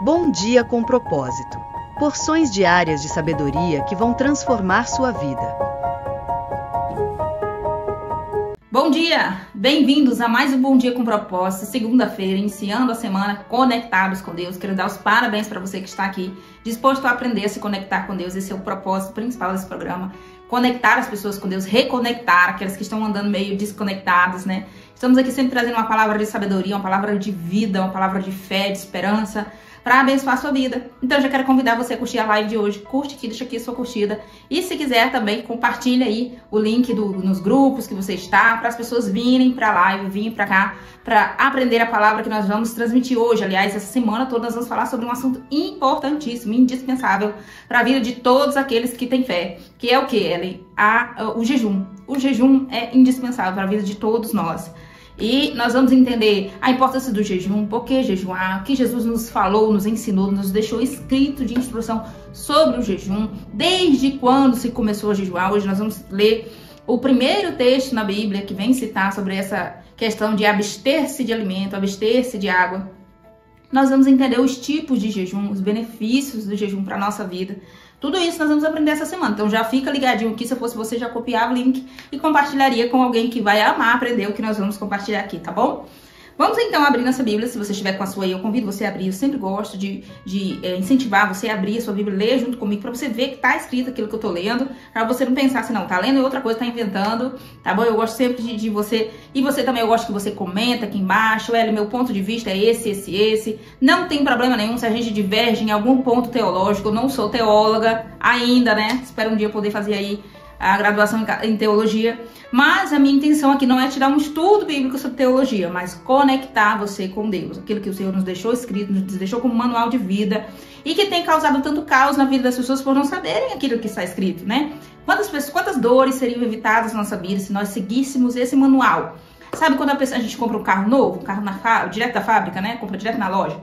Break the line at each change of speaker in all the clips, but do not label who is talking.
Bom dia com propósito. Porções diárias de sabedoria que vão transformar sua vida.
Bom dia! Bem-vindos a mais um Bom Dia com Propósito, segunda-feira, iniciando a semana conectados com Deus. Quero dar os parabéns para você que está aqui, disposto a aprender a se conectar com Deus. Esse é o propósito principal desse programa. Conectar as pessoas com Deus, reconectar aquelas que estão andando meio desconectadas, né? Estamos aqui sempre trazendo uma palavra de sabedoria, uma palavra de vida, uma palavra de fé, de esperança, para abençoar a sua vida. Então eu já quero convidar você a curtir a live de hoje. Curte aqui, deixa aqui a sua curtida. E se quiser também, compartilha aí o link nos grupos que você está, para as pessoas virem para a live, virem para cá, para aprender a palavra que nós vamos transmitir hoje. Aliás, essa semana toda nós vamos falar sobre um assunto importantíssimo, indispensável para a vida de todos aqueles que têm fé. Que é o que, Ellen? O jejum. O jejum é indispensável para a vida de todos nós. E nós vamos entender a importância do jejum, por que jejuar, o que Jesus nos falou, nos ensinou, nos deixou escrito de instrução sobre o jejum, desde quando se começou a jejuar. Hoje nós vamos ler o primeiro texto na Bíblia que vem citar sobre essa questão de abster-se de alimento, abster-se de água. Nós vamos entender os tipos de jejum, os benefícios do jejum para a nossa vida. Tudo isso nós vamos aprender essa semana. Então já fica ligadinho aqui, se eu fosse você já copiava o link e compartilharia com alguém que vai amar aprender o que nós vamos compartilhar aqui, tá bom? Vamos então abrir nossa Bíblia. Se você estiver com a sua aí, eu convido você a abrir. Eu sempre gosto de incentivar você a abrir a sua Bíblia, ler junto comigo, para você ver que tá escrito aquilo que eu tô lendo, para você não pensar assim, não, tá lendo outra coisa, tá inventando, tá bom? Eu gosto sempre de você, e você também, eu gosto que você comenta aqui embaixo, meu ponto de vista é esse. Não tem problema nenhum se a gente diverge em algum ponto teológico. Eu não sou teóloga ainda, né? Espero um dia poder fazer aí a graduação em teologia, mas a minha intenção aqui não é te dar um estudo bíblico sobre teologia, mas conectar você com Deus, aquilo que o Senhor nos deixou escrito, nos deixou como manual de vida, e que tem causado tanto caos na vida das pessoas por não saberem aquilo que está escrito, né? Quantas dores seriam evitadas na nossa vida se nós seguíssemos esse manual? Sabe quando a gente compra um carro novo, direto da fábrica, né? Compra direto na loja,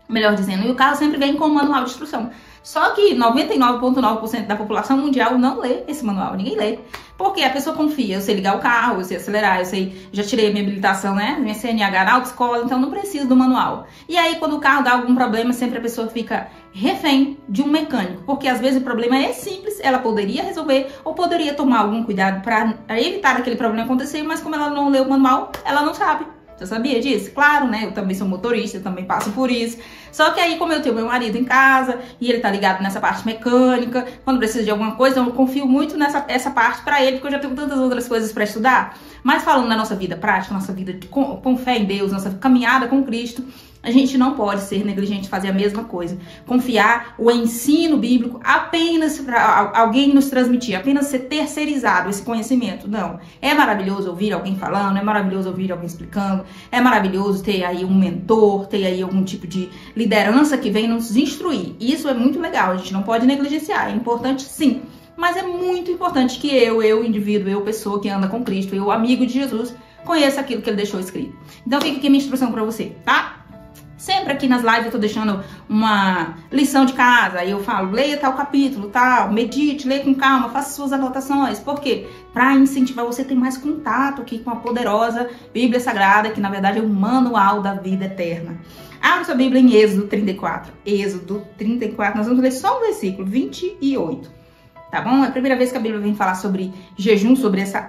melhor dizendo, e o carro sempre vem com um manual de instrução. Só que 99,9% da população mundial não lê esse manual, ninguém lê. Porque a pessoa confia, eu sei ligar o carro, eu sei acelerar, já tirei a minha habilitação, né? Minha CNH na autoescola, então não preciso do manual. E aí quando o carro dá algum problema, sempre a pessoa fica refém de um mecânico. Porque às vezes o problema é simples, ela poderia resolver ou poderia tomar algum cuidado para evitar aquele problema acontecer, mas como ela não leu o manual, ela não sabe. Você sabia disso? Claro, né? Eu também sou motorista, eu também passo por isso. Só que aí, como eu tenho meu marido em casa e ele tá ligado nessa parte mecânica, quando precisa de alguma coisa, eu confio muito nessa parte pra ele, porque eu já tenho tantas outras coisas pra estudar. Mas falando na nossa vida prática, nossa vida com fé em Deus, nossa caminhada com Cristo, a gente não pode ser negligente, fazer a mesma coisa. Confiar o ensino bíblico apenas para alguém nos transmitir, apenas ser terceirizado esse conhecimento. Não. É maravilhoso ouvir alguém falando, é maravilhoso ouvir alguém explicando, é maravilhoso ter aí um mentor, ter aí algum tipo de liderança que vem nos instruir. Isso é muito legal, a gente não pode negligenciar, é importante sim. Mas é muito importante que eu indivíduo, eu pessoa que anda com Cristo, eu amigo de Jesus, conheça aquilo que ele deixou escrito. Então fica aqui a minha instrução para você, tá? Sempre aqui nas lives eu tô deixando uma lição de casa, aí eu falo, leia tal capítulo, tal, medite, leia com calma, faça suas anotações. Por quê? Para incentivar você a ter mais contato aqui com a poderosa Bíblia Sagrada, que na verdade é o manual da vida eterna. Abra sua Bíblia em Êxodo 34. Êxodo 34, nós vamos ler só o versículo 28. Tá bom? É a primeira vez que a Bíblia vem falar sobre jejum, sobre essa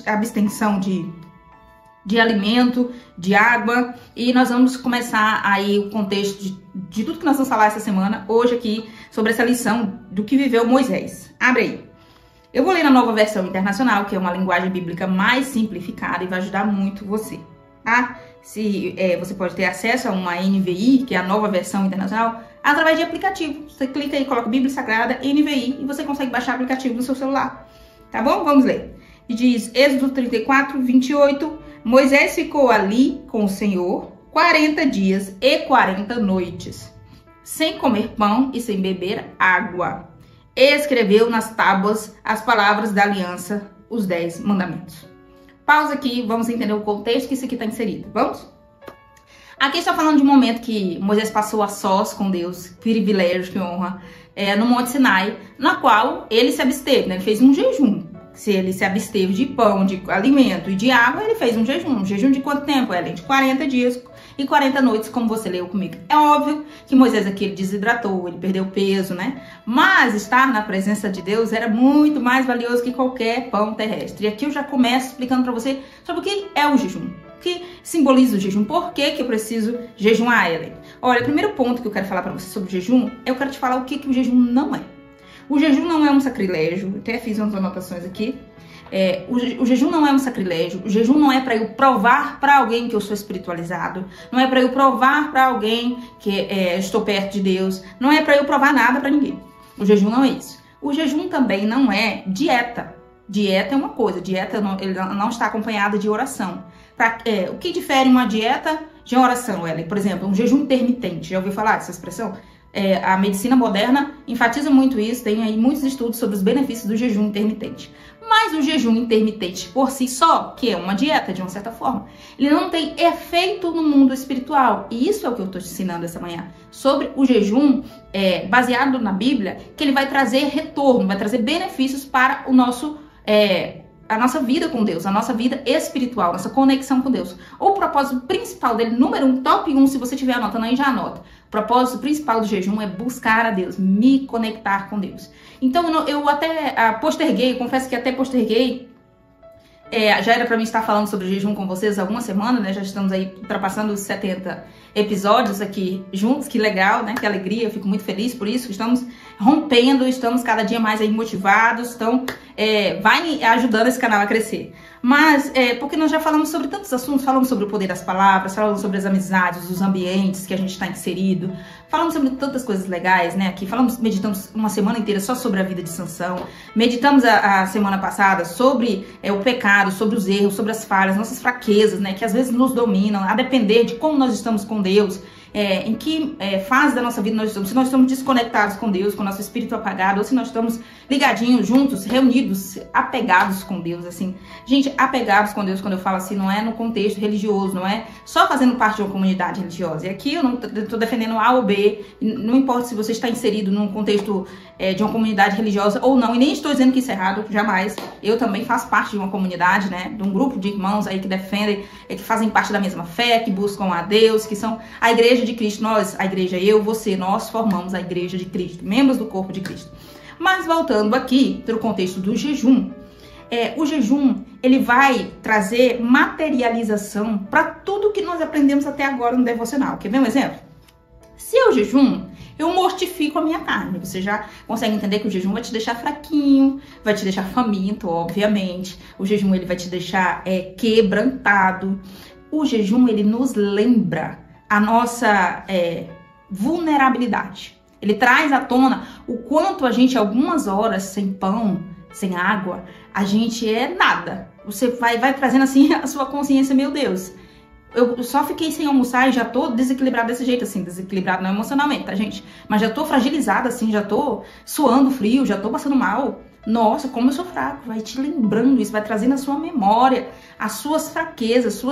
abstenção de alimento, de água, e nós vamos começar aí o contexto de tudo que nós vamos falar essa semana, hoje aqui, sobre essa lição do que viveu Moisés. Abre aí. Eu vou ler na Nova Versão Internacional, que é uma linguagem bíblica mais simplificada e vai ajudar muito você, tá? Você pode ter acesso a uma NVI, que é a Nova Versão Internacional, através de aplicativo. Você clica aí, coloca Bíblia Sagrada, NVI, e você consegue baixar o aplicativo no seu celular. Tá bom? Vamos ler. E diz, Êxodo 34, 28, Moisés ficou ali com o Senhor 40 dias e 40 noites, sem comer pão e sem beber água. E escreveu nas tábuas as palavras da aliança, os 10 mandamentos. Pausa aqui, vamos entender o contexto que isso aqui está inserido. Vamos? Aqui está falando de um momento que Moisés passou a sós com Deus, privilégio, que honra, no Monte Sinai, na qual ele se absteve, né? Ele fez um jejum. se ele se absteve de pão, de alimento e de água, ele fez um jejum. Um jejum de quanto tempo, Ellen? De 40 dias e 40 noites, como você leu comigo. É óbvio que Moisés aqui ele desidratou, ele perdeu peso, né? Mas estar na presença de Deus era muito mais valioso que qualquer pão terrestre. E aqui eu já começo explicando para você sobre o que é o jejum. O que simboliza o jejum? Por que eu preciso jejuar, Ellen? Olha, o primeiro ponto que eu quero falar para você sobre o jejum, eu quero te falar o que o jejum não é. O jejum não é um sacrilégio, até fiz umas anotações aqui. O jejum não é um sacrilégio, o jejum não é para eu provar para alguém que eu sou espiritualizado, não é para eu provar para alguém que estou perto de Deus, não é para eu provar nada para ninguém. O jejum não é isso. O jejum também não é dieta. Dieta é uma coisa, dieta ele não está acompanhada de oração. O que difere uma dieta de uma oração, Ellen? Por exemplo, um jejum intermitente, já ouviu falar dessa expressão? A medicina moderna enfatiza muito isso, tem aí muitos estudos sobre os benefícios do jejum intermitente. Mas o jejum intermitente por si só, que é uma dieta de uma certa forma, ele não tem efeito no mundo espiritual. E isso é o que eu estou te ensinando essa manhã, sobre o jejum baseado na Bíblia, que ele vai trazer retorno, vai trazer benefícios para o nosso a nossa vida com Deus, a nossa vida espiritual, nossa conexão com Deus. O propósito principal dele, número 1, top 1, se você estiver anotando aí, já anota. O propósito principal do jejum é buscar a Deus, me conectar com Deus. Então, eu até posterguei, confesso que até posterguei, já era para mim estar falando sobre jejum com vocês há algumas semanas, né? Já estamos aí ultrapassando os 70 episódios aqui juntos, que legal, né? Que alegria, eu fico muito feliz por isso. Estamos rompendo, estamos cada dia mais aí motivados, então vai ajudando esse canal a crescer. Mas, porque nós já falamos sobre tantos assuntos, falamos sobre o poder das palavras, falamos sobre as amizades, os ambientes que a gente está inserido, falamos sobre tantas coisas legais, né? Aqui meditamos uma semana inteira só sobre a vida de Sansão, meditamos a semana passada sobre o pecado, sobre os erros, sobre as falhas, nossas fraquezas, né? Que às vezes nos dominam, a depender de como nós estamos com Deus. Em que fase da nossa vida nós estamos, se nós estamos desconectados com Deus, com o nosso espírito apagado, ou se nós estamos ligadinhos, juntos, reunidos, apegados com Deus, assim. Gente, apegados com Deus, quando eu falo assim, não é no contexto religioso, não é só fazendo parte de uma comunidade religiosa. E aqui eu não estou defendendo A ou B, não importa se você está inserido num contexto de uma comunidade religiosa ou não, e nem estou dizendo que isso é errado, jamais. Eu também faço parte de uma comunidade, né, de um grupo de irmãos aí que defendem, que fazem parte da mesma fé, que buscam a Deus, que são a igreja de Cristo. Nós, a igreja, eu, você, nós formamos a igreja de Cristo, membros do corpo de Cristo. Mas voltando aqui para o contexto do jejum, o jejum ele vai trazer materialização para tudo que nós aprendemos até agora no devocional. Quer ver um exemplo? Se eu jejum, eu mortifico a minha carne. Você já consegue entender que o jejum vai te deixar fraquinho, vai te deixar faminto, obviamente. O jejum ele vai te deixar quebrantado. O jejum ele nos lembra a nossa vulnerabilidade. Ele traz à tona o quanto a gente, algumas horas sem pão, sem água, a gente é nada. Você vai trazendo assim a sua consciência, meu Deus, eu só fiquei sem almoçar e já tô desequilibrada desse jeito, assim, desequilibrado não emocionalmente, tá, gente? Mas já tô fragilizada, assim, já tô suando frio, já tô passando mal. Nossa, como eu sou fraco. Vai te lembrando isso, vai trazendo a sua memória, as suas fraquezas,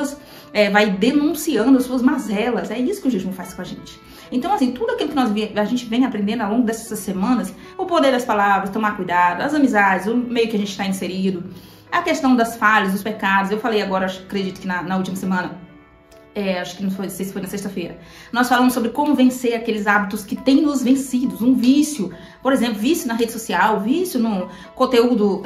vai denunciando as suas mazelas. É isso que o jejum faz com a gente. Então, assim, tudo aquilo que a gente vem aprendendo ao longo dessas semanas, o poder das palavras, tomar cuidado, as amizades, o meio que a gente está inserido, a questão das falhas, dos pecados. Eu falei agora, acredito que na última semana, acho que não sei se foi na sexta-feira, nós falamos sobre como vencer aqueles hábitos que têm nos vencidos, um vício, por exemplo, vício na rede social, vício no conteúdo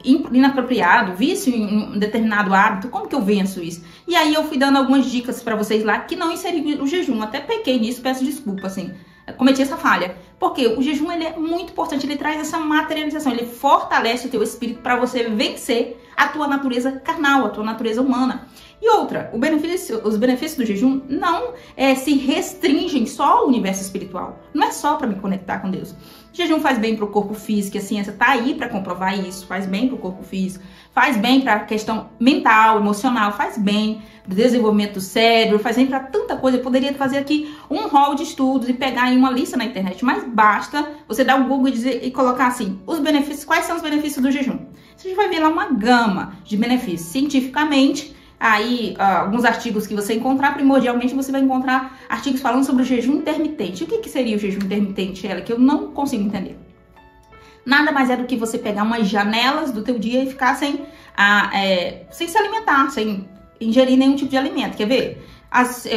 inapropriado, vício em um determinado hábito, como que eu venço isso? E aí eu fui dando algumas dicas para vocês lá que não inseri o jejum, até pequei nisso, peço desculpa, assim, cometi essa falha, porque o jejum ele é muito importante, ele traz essa materialização, ele fortalece o teu espírito para você vencer a tua natureza carnal, a tua natureza humana. E outra, os benefícios do jejum não se restringem só ao universo espiritual. Não é só para me conectar com Deus. O jejum faz bem para o corpo físico, a ciência está aí para comprovar isso. Faz bem para o corpo físico, faz bem para a questão mental, emocional, faz bem para o desenvolvimento do cérebro, faz bem para tanta coisa. Eu poderia fazer aqui um rol de estudos e pegar aí uma lista na internet, mas basta você dar um Google e colocar assim, os benefícios, quais são os benefícios do jejum? Você vai ver lá uma gama de benefícios cientificamente. Aí, alguns artigos que você encontrar, primordialmente você vai encontrar artigos falando sobre o jejum intermitente. O que seria o jejum intermitente, ela? Que eu não consigo entender. nada mais é do que você pegar umas janelas do teu dia e ficar sem se alimentar, sem ingerir nenhum tipo de alimento. Quer ver?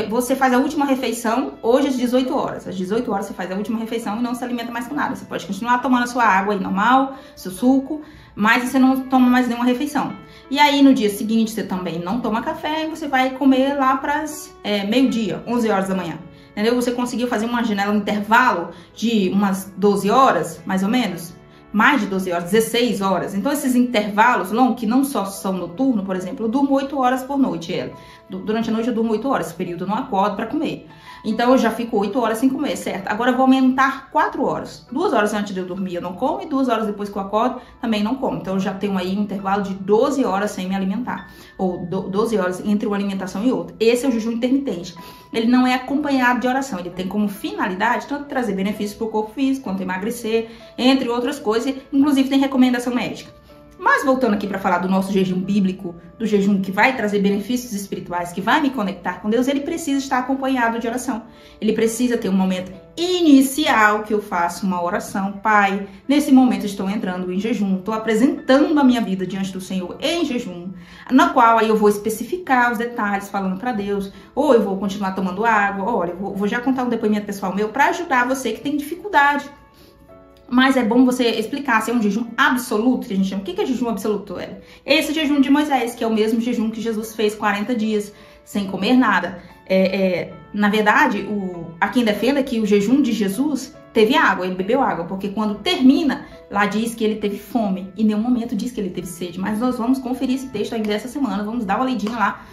Você faz a última refeição hoje às 18 horas. Às 18 horas você faz a última refeição e não se alimenta mais com nada. Você pode continuar tomando a sua água aí normal, seu suco, mas você não toma mais nenhuma refeição. E aí no dia seguinte você também não toma café e você vai comer lá para meio-dia, 11 horas da manhã. Entendeu? Você conseguiu fazer uma janela, um intervalo de umas 12 horas, mais ou menos? Mais de 12 horas, 16 horas. Então, esses intervalos longos, que não só são noturno, por exemplo, eu durmo 8 horas por noite. Durante a noite eu durmo 8 horas, esse período eu não acordo para comer. Então, eu já fico 8 horas sem comer, certo? Agora, eu vou aumentar 4 horas. 2 horas antes de eu dormir eu não como e 2 horas depois que eu acordo também não como. Então, eu já tenho aí um intervalo de 12 horas sem me alimentar. Ou 12 horas entre uma alimentação e outra. Esse é o jejum intermitente. Ele não é acompanhado de oração. Ele tem como finalidade tanto trazer benefícios para o corpo físico, quanto emagrecer, entre outras coisas. Inclusive, tem recomendação médica. Mas voltando aqui para falar do nosso jejum bíblico, do jejum que vai trazer benefícios espirituais, que vai me conectar com Deus, ele precisa estar acompanhado de oração. Ele precisa ter um momento inicial que eu faço uma oração. Pai, nesse momento estou entrando em jejum, estou apresentando a minha vida diante do Senhor em jejum, na qual aí eu vou especificar os detalhes falando para Deus, ou eu vou continuar tomando água, olha, eu vou já contar um depoimento pessoal meu para ajudar você que tem dificuldade. Mas é bom você explicar se é um jejum absoluto, que a gente chama. O que é jejum absoluto? Esse jejum de Moisés, que é o mesmo jejum que Jesus fez 40 dias, sem comer nada. Na verdade, há quem defenda que o jejum de Jesus teve água, ele bebeu água, porque quando termina, lá diz que ele teve fome, e em nenhum momento diz que ele teve sede. Mas nós vamos conferir esse texto ainda essa semana, vamos dar uma lidinha lá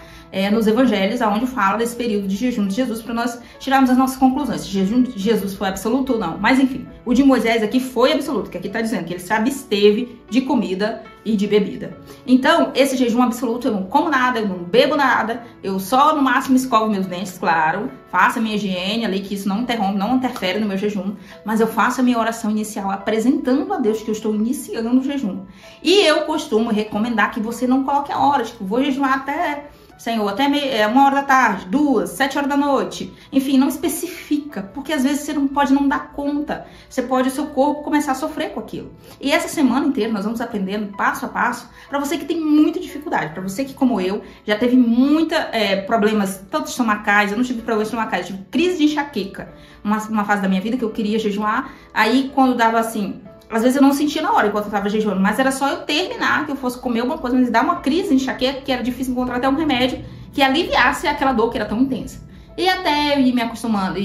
nos evangelhos, onde fala desse período de jejum de Jesus, para nós tirarmos as nossas conclusões, se o jejum de Jesus foi absoluto ou não. Mas enfim, o de Moisés aqui foi absoluto, que aqui está dizendo que ele se absteve de comida e de bebida. Então, esse jejum absoluto, eu não como nada, eu não bebo nada, eu só no máximo escovo meus dentes, claro, faço a minha higiene ali, que isso não interrompe, não interfere no meu jejum, mas eu faço a minha oração inicial apresentando a Deus que eu estou iniciando o jejum. E eu costumo recomendar que você não coloque a hora, tipo, vou jejuar até... Senhor, até 1 hora da tarde, 2, 7 horas da noite. Enfim, não especifica, porque às vezes você não pode não dar conta. Você pode, o seu corpo começar a sofrer com aquilo. E essa semana inteira nós vamos aprendendo passo a passo, para você que tem muita dificuldade, para você que, como eu, já teve muita problemas, tanto estomacais, eu não tive problemas estomacais, eu tive crise de enxaqueca. Uma fase da minha vida que eu queria jejuar, aí quando dava assim... Às vezes eu não sentia na hora enquanto eu tava jejuando, mas era só eu terminar, que eu fosse comer alguma coisa, mas dar uma crise de enxaqueca, que era difícil encontrar até um remédio que aliviasse aquela dor que era tão intensa. E até eu ir me acostumando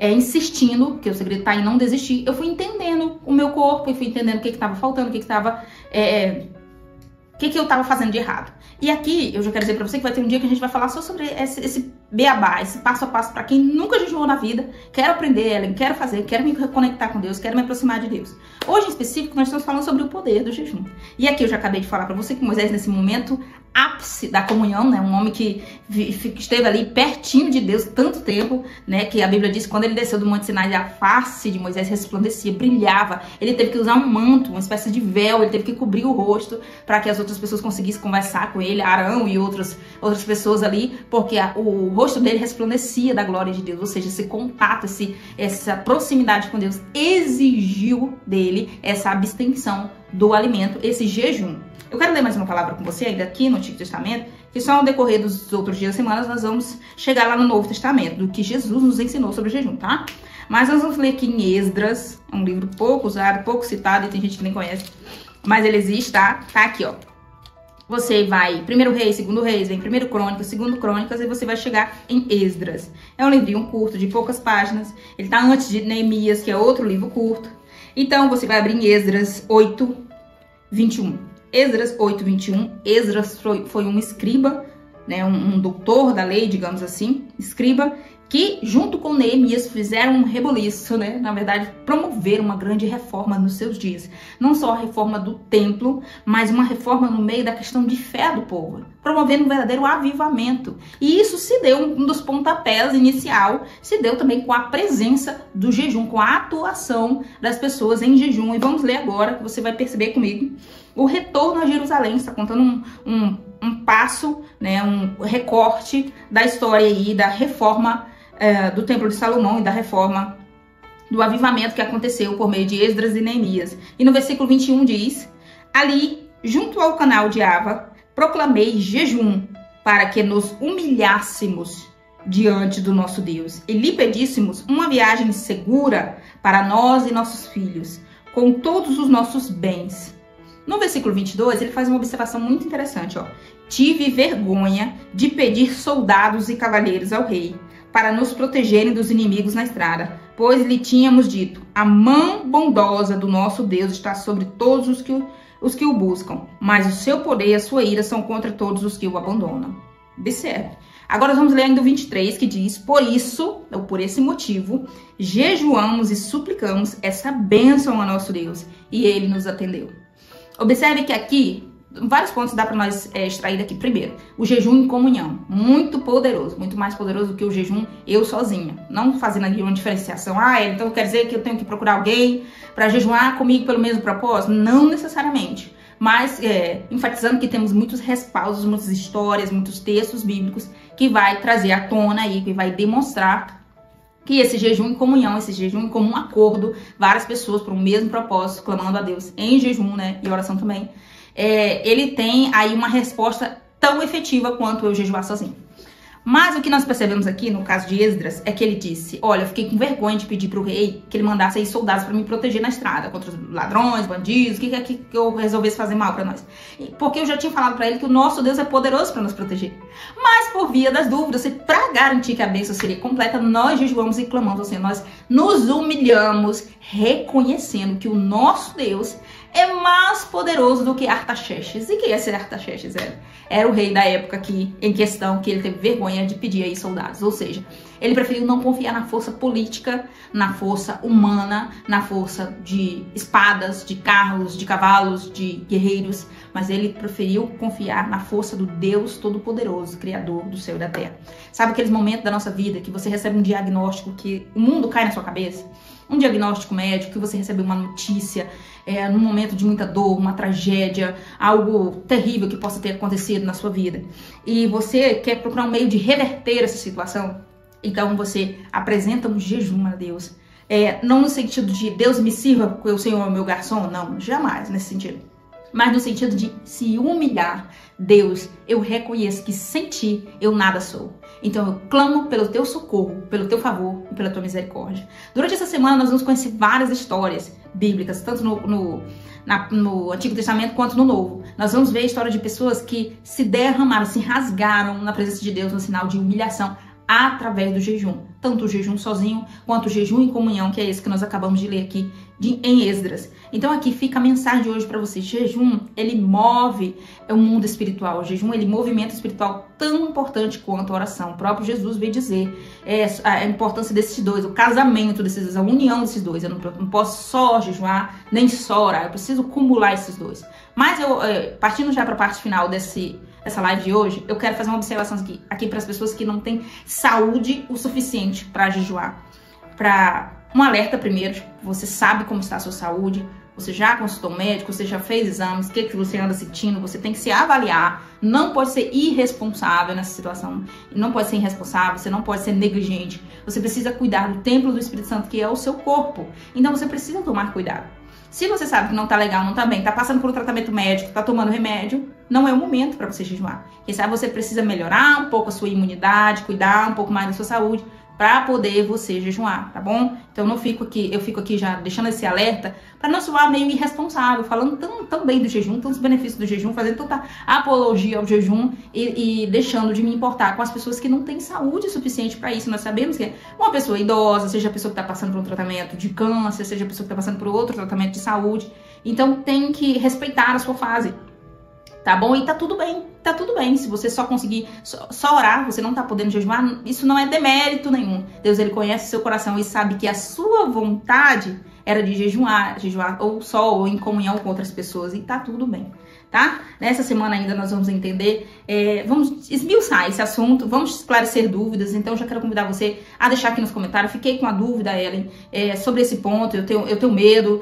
insistindo, que o segredo tá em não desistir, eu fui entendendo o meu corpo, e fui entendendo o que tava faltando, o que eu tava fazendo de errado. E aqui, eu já quero dizer pra você que vai ter um dia que a gente vai falar só sobre esse beabá, esse passo a passo pra quem nunca jejuou na vida, quero aprender, Ellen, quero fazer, quero me reconectar com Deus, quero me aproximar de Deus. Hoje, em específico, nós estamos falando sobre o poder do jejum. E aqui eu já acabei de falar pra você que Moisés, nesse momento ápice da comunhão, né, um homem que esteve ali pertinho de Deus tanto tempo, né, que a Bíblia diz que quando ele desceu do Monte Sinai, a face de Moisés resplandecia, brilhava, ele teve que usar um manto, uma espécie de véu, ele teve que cobrir o rosto para que as outras pessoas conseguissem conversar com ele, Arão e outras pessoas ali, porque o rosto dele resplandecia da glória de Deus, ou seja, esse contato, essa proximidade com Deus exigiu dele essa abstenção do alimento, esse jejum. Eu quero ler mais uma palavra com você ainda aqui no Antigo Testamento, que só no decorrer dos outros dias da semana nós vamos chegar lá no Novo Testamento, do que Jesus nos ensinou sobre o jejum, tá? Mas nós vamos ler aqui em Esdras, é um livro pouco usado, pouco citado, e tem gente que nem conhece, mas ele existe, tá? Tá aqui, ó. Você vai, 1 Reis, 2 Reis, vem 1 Crônicas, 2 Crônicas, e você vai chegar em Esdras. É um livrinho curto, de poucas páginas, ele tá antes de Neemias, que é outro livro curto. Então, você vai abrir em Esdras 8, 21. Esdras 8, 21. Esdras foi um escriba, né, um doutor da lei, digamos assim, escriba, que junto com Neemias fizeram um reboliço, né? Na verdade, promoveram uma grande reforma nos seus dias. Não só a reforma do templo, mas uma reforma no meio da questão de fé do povo, promovendo um verdadeiro avivamento. E isso se deu, um dos pontapés inicial, se deu também com a presença do jejum, com a atuação das pessoas em jejum. E vamos ler agora, que você vai perceber comigo, o retorno a Jerusalém. Está contando um passo, né, um recorte da história aí da reforma do Templo de Salomão e da reforma do avivamento que aconteceu por meio de Esdras e Neemias. E no versículo 21 diz: ali, junto ao canal de Ava, proclamei jejum para que nos humilhássemos diante do nosso Deus e lhe pedíssemos uma viagem segura para nós e nossos filhos, com todos os nossos bens. No versículo 22, ele faz uma observação muito interessante, ó. Tive vergonha de pedir soldados e cavaleiros ao rei, para nos protegerem dos inimigos na estrada, pois lhe tínhamos dito: a mão bondosa do nosso Deus está sobre todos os que o buscam, mas o seu poder e a sua ira são contra todos os que o abandonam. Observe. Agora nós vamos ler ainda o 23, que diz: por isso, ou por esse motivo, jejuamos e suplicamos essa bênção a nosso Deus, e ele nos atendeu. Observe que aqui, vários pontos dá para nós extrair daqui. Primeiro, o jejum em comunhão, muito poderoso, muito mais poderoso do que o jejum eu sozinha. Não fazendo aqui uma diferenciação, então quer dizer que eu tenho que procurar alguém para jejuar comigo pelo mesmo propósito? Não necessariamente. Mas enfatizando que temos muitos respaldos, muitas histórias, muitos textos bíblicos que vai trazer à tona aí, que vai demonstrar que esse jejum em comunhão, esse jejum em comum acordo, várias pessoas por um mesmo propósito, clamando a Deus em jejum, né, e oração também, ele tem aí uma resposta tão efetiva quanto eu jejuar sozinho. Mas o que nós percebemos aqui, no caso de Esdras, é que ele disse: olha, eu fiquei com vergonha de pedir para o rei que ele mandasse aí soldados para me proteger na estrada, contra os ladrões, bandidos, o que é que eu resolvesse fazer mal para nós. Porque eu já tinha falado para ele que o nosso Deus é poderoso para nos proteger. Mas por via das dúvidas, para garantir que a bênção seria completa, nós jejuamos e clamamos ao Senhor. Nós nos humilhamos, reconhecendo que o nosso Deus é mais poderoso do que Artaxerxes. E quem é esse Artaxerxes? Era o rei da época aqui em questão, que ele teve vergonha de pedir aí soldados. Ou seja, ele preferiu não confiar na força política, na força humana, na força de espadas, de carros, de cavalos, de guerreiros, mas ele preferiu confiar na força do Deus Todo-Poderoso, Criador do céu e da terra. Sabe aqueles momentos da nossa vida que você recebe um diagnóstico que o mundo cai na sua cabeça? Um diagnóstico médico, que você recebe uma notícia num momento de muita dor, uma tragédia, algo terrível que possa ter acontecido na sua vida. E você quer procurar um meio de reverter essa situação? Então você apresenta um jejum a Deus. Não no sentido de Deus me sirva, porque o Senhor é o meu garçom. Não, jamais nesse sentido. Mas no sentido de se humilhar. Deus, eu reconheço que sem ti eu nada sou. Então eu clamo pelo teu socorro, pelo teu favor e pela tua misericórdia. Durante essa semana nós vamos conhecer várias histórias bíblicas, tanto no Antigo Testamento quanto no Novo. Nós vamos ver a história de pessoas que se derramaram, se rasgaram na presença de Deus no sinal de humilhação através do jejum. Tanto o jejum sozinho quanto o jejum em comunhão, que é esse que nós acabamos de ler aqui em Esdras. Então aqui fica a mensagem de hoje para vocês. Jejum, ele move o mundo espiritual. O jejum, ele movimenta o espiritual tão importante quanto a oração. O próprio Jesus veio dizer a importância desses dois, o casamento desses dois, a união desses dois. Eu não posso só jejuar, nem só orar. Eu preciso acumular esses dois. Mas partindo já para a parte final dessa live de hoje, eu quero fazer uma observação aqui para as pessoas que não têm saúde o suficiente para jejuar. Para um alerta primeiro, você sabe como está a sua saúde, você já consultou um médico, você já fez exames, o que você anda sentindo, você tem que se avaliar, não pode ser irresponsável nessa situação, não pode ser irresponsável, você não pode ser negligente, você precisa cuidar do templo do Espírito Santo, que é o seu corpo, então você precisa tomar cuidado. Se você sabe que não tá legal, não tá bem, tá passando por um tratamento médico, tá tomando remédio, não é o momento para você jejuar. Quem sabe você precisa melhorar um pouco a sua imunidade, cuidar um pouco mais da sua saúde, para poder você jejuar, tá bom? Então eu fico aqui já deixando esse alerta para não soar meio irresponsável, falando tão bem do jejum, tantos benefícios do jejum, fazendo tanta apologia ao jejum e deixando de me importar com as pessoas que não têm saúde suficiente para isso. Nós sabemos que uma pessoa idosa, seja a pessoa que está passando por um tratamento de câncer, seja a pessoa que está passando por outro tratamento de saúde, então tem que respeitar a sua fase. Tá bom? E tá tudo bem, se você só conseguir só orar, você não tá podendo jejuar, isso não é demérito nenhum. Deus, ele conhece o seu coração e sabe que a sua vontade era de jejuar ou em comunhão com outras pessoas, e tá tudo bem, tá? Nessa semana ainda nós vamos entender, vamos esmiuçar esse assunto, vamos esclarecer dúvidas. Então já quero convidar você a deixar aqui nos comentários. Fiquei com a dúvida, Ellen, sobre esse ponto. Eu tenho medo,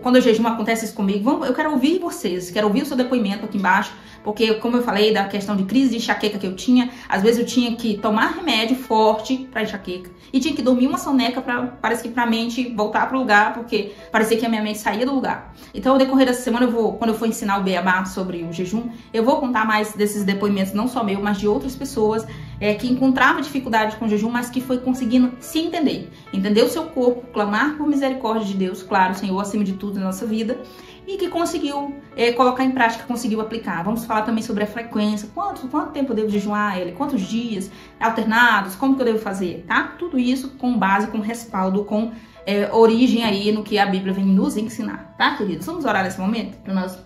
quando eu jejuo acontece isso comigo. Eu quero ouvir vocês, quero ouvir o seu depoimento aqui embaixo, porque, como eu falei, da questão de crise de enxaqueca que eu tinha, às vezes eu tinha que tomar remédio forte para enxaqueca e tinha que dormir uma soneca parece que pra mente voltar pro lugar, porque parecia que a minha mente saía do lugar. Então, ao decorrer dessa semana, quando eu for ensinar o beabá sobre o jejum, eu vou contar mais desses depoimentos, não só meu, mas de outras pessoas que encontravam dificuldade com o jejum, mas que foi conseguindo se entender o seu corpo, clamar por misericórdia de Deus, claro, o Senhor acima de tudo na nossa vida, e que conseguiu colocar em prática, conseguiu aplicar. Vamos falar também sobre a frequência, quanto tempo eu devo jejuar ele, quantos dias, alternados, como que eu devo fazer, tá? Tudo isso com base, com respaldo, com origem aí no que a Bíblia vem nos ensinar, tá, queridos? Vamos orar nesse momento, para nós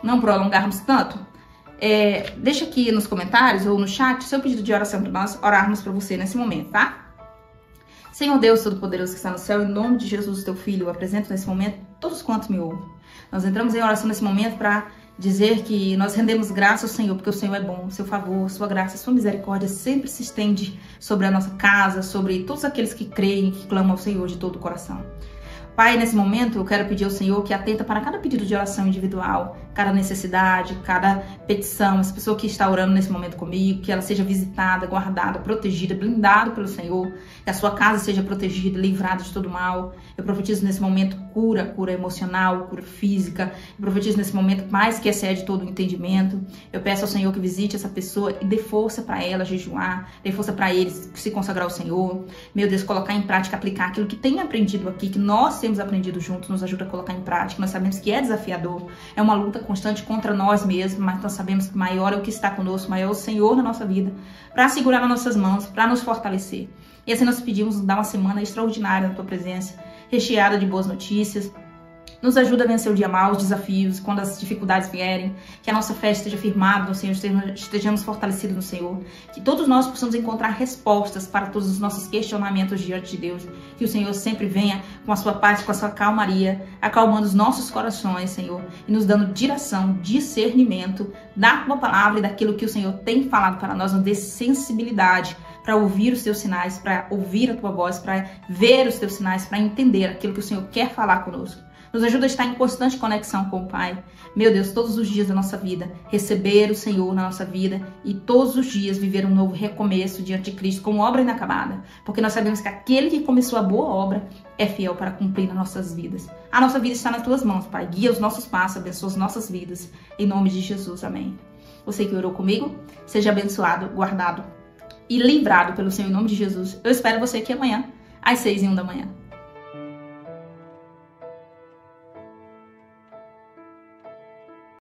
não prolongarmos tanto? Deixa aqui nos comentários ou no chat o seu pedido de oração para nós orarmos para você nesse momento, tá? Senhor Deus Todo-Poderoso que está no céu, em nome de Jesus, teu Filho, eu apresento nesse momento todos quantos me ouvem. Nós entramos em oração nesse momento para dizer que nós rendemos graça ao Senhor, porque o Senhor é bom, seu favor, sua graça, sua misericórdia sempre se estende sobre a nossa casa, sobre todos aqueles que creem, que clamam ao Senhor de todo o coração. Pai, nesse momento eu quero pedir ao Senhor que atenta para cada pedido de oração individual, cada necessidade, cada petição, essa pessoa que está orando nesse momento comigo, que ela seja visitada, guardada, protegida, blindada pelo Senhor, que a sua casa seja protegida, livrada de todo mal. Eu profetizo nesse momento cura emocional, cura física. Eu profetizo nesse momento paz que excede todo o entendimento. Eu peço ao Senhor que visite essa pessoa e dê força para ela jejuar, dê força para eles se consagrar ao Senhor. Meu Deus, colocar em prática, aplicar aquilo que tem aprendido aqui, que nós temos aprendido juntos, nos ajuda a colocar em prática. Nós sabemos que é desafiador, é uma luta constante contra nós mesmos, mas nós sabemos que maior é o que está conosco, maior é o Senhor na nossa vida, para segurar nas nossas mãos, para nos fortalecer. E assim nós pedimos dar uma semana extraordinária na tua presença, recheada de boas notícias. Nos ajuda a vencer o dia mal, os desafios, quando as dificuldades vierem, que a nossa fé esteja firmada no Senhor, estejamos fortalecidos no Senhor, que todos nós possamos encontrar respostas para todos os nossos questionamentos diante de Deus, que o Senhor sempre venha com a sua paz, com a sua calmaria, acalmando os nossos corações, Senhor, e nos dando direção, discernimento da tua palavra e daquilo que o Senhor tem falado para nós, nos dê sensibilidade para ouvir os teus sinais, para ouvir a tua voz, para ver os teus sinais, para entender aquilo que o Senhor quer falar conosco. Nos ajuda a estar em constante conexão com o Pai. Meu Deus, todos os dias da nossa vida, receber o Senhor na nossa vida e todos os dias viver um novo recomeço diante de Cristo como obra inacabada. Porque nós sabemos que aquele que começou a boa obra é fiel para cumprir nas nossas vidas. A nossa vida está nas tuas mãos, Pai. Guia os nossos passos, abençoa as nossas vidas. Em nome de Jesus, amém. Você que orou comigo, seja abençoado, guardado e livrado pelo Senhor em nome de Jesus. Eu espero você aqui amanhã, às 6h01 da manhã.